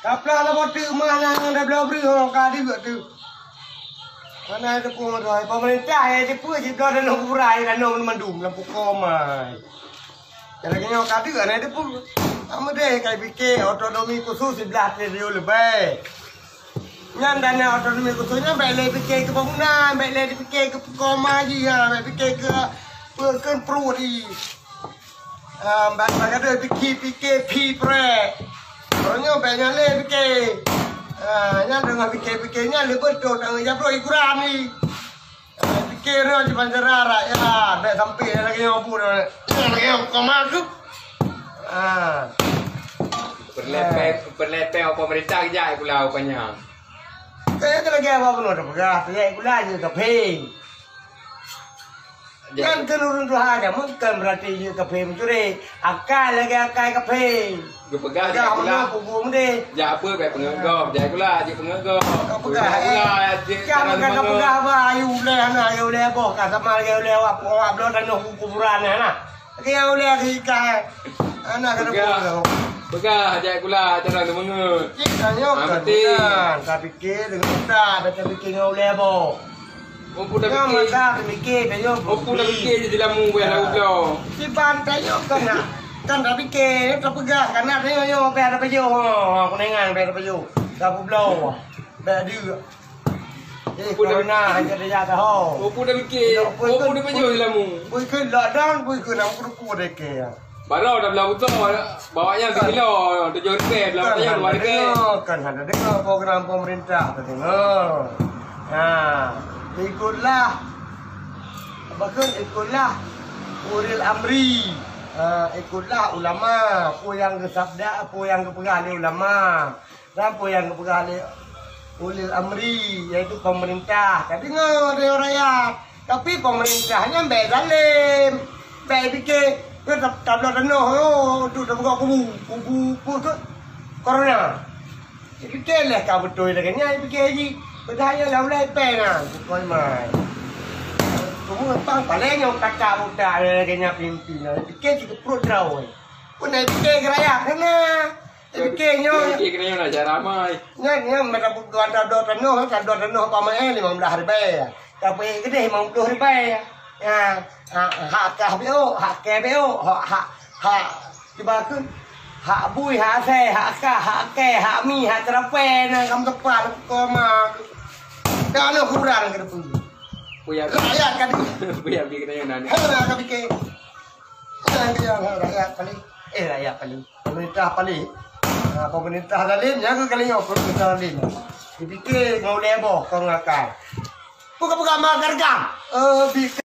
Kaplah lah bodoh mana yang dah belah beri orang kali buat tu. Mana ada pun orang pemerintah yang cepu jika ada nak kurai dan nak mendum lampu komai. Jadi yang kali kan ada pun. Kamu deh kayak fikir otonomi khusus 11 triliun lebih. Yang dana otonomi khususnya baik lagi fikir ke pembangunan, baik lagi fikir ke koma je ya, baik fikir ke peruri. Baik ada fikir pre. Orangnya banyak lagi fikir. Yang dengan fikirnya lebih betul dengan jabro ikuran ni. Fikirnya di bandara rakyat, baik sampai lagi yang pun, yang koma tu. Berlepeh pemerintah kerja pulau banyak. Kaya lagi apa pun ada pegah, saya gula je kaping. Kan kenurun tu ada, mungkin berarti je kaping mencuri. Akal lagi akal kaping. Pegah je pula. Punggung deh. Ya apa baik pengegop, jadi pula je pengegop. Pegah jangan kata pegah apa, ayu leh boh, kata mal ayu leh apa, awak belum ada kuburan nah. Kaya ayu leh ikan. Anak kena pegah. Pegah jadi pula cara tu mengut. Tanya kan, tak fikir dengan kita, dah fikir dengan oleh boh. Ompu dah fikir. Dah fikir, tanya. Ompu dah fikir je di lamu buat lagu belum. Si ban tanya kan dah fikir, tak pegah, kan nak tanya yo, biar ada baju. Aku nengan biar ada baju. Dah belau. Dah dia. Ompu dah nak hanya dia dah ho. Ompu dah fikir. Ompu dah baju di lamu. Bui ke ladang, bui ke nak kudu deke. Baru dah belau betul. Bawanya 1 kilo, 7 rupiah, belau tanya 2 rupiah. Kan ada dengar program pemerintah tu tengok. Nah, ikutlah. Bahkan ikutlah Ulil Amri. Ikutlah ulama, apa yang kesabda, apa yang kepegang ulama. Dan apa yang kepegang Ulil Amri, iaitu pemerintah. Tak dengar dari rakyat. Tapi pemerintahnya baik zalim. Baik fikir. Kita tak boleh dengar, tu dah buka kubu ke corona. Fikir lah kau betul dah kan? Fikir lagi, berdaya lah ulai pen lah, kau mai. Semua pang paling yang kakak buta ada kena pimpinan. Fikir juga perut draw. Pun nak fikir keraya kena. Fikirnya. Fikirnya nak cara ramai. Nya mereka buat dua tanah pamai 15 ribu. Tapi gede 50 ribu. Ya, hak KBO, hak KBO, hak dibagun, hak bui, hak saya, hak kah, hak ke, hak mi, hak terapen, kamu tepat, koma, dah lo kurang ke depan. Puya, rakyat kan? Puya bikin yang nanya. Hera kan bikin, rakyat paling, rakyat paling, pemerintah paling, pemerintah zalim, yang kali ni pemerintah zalim. Dipikir ngau lebo, kau ngakal. Bukan makan gam,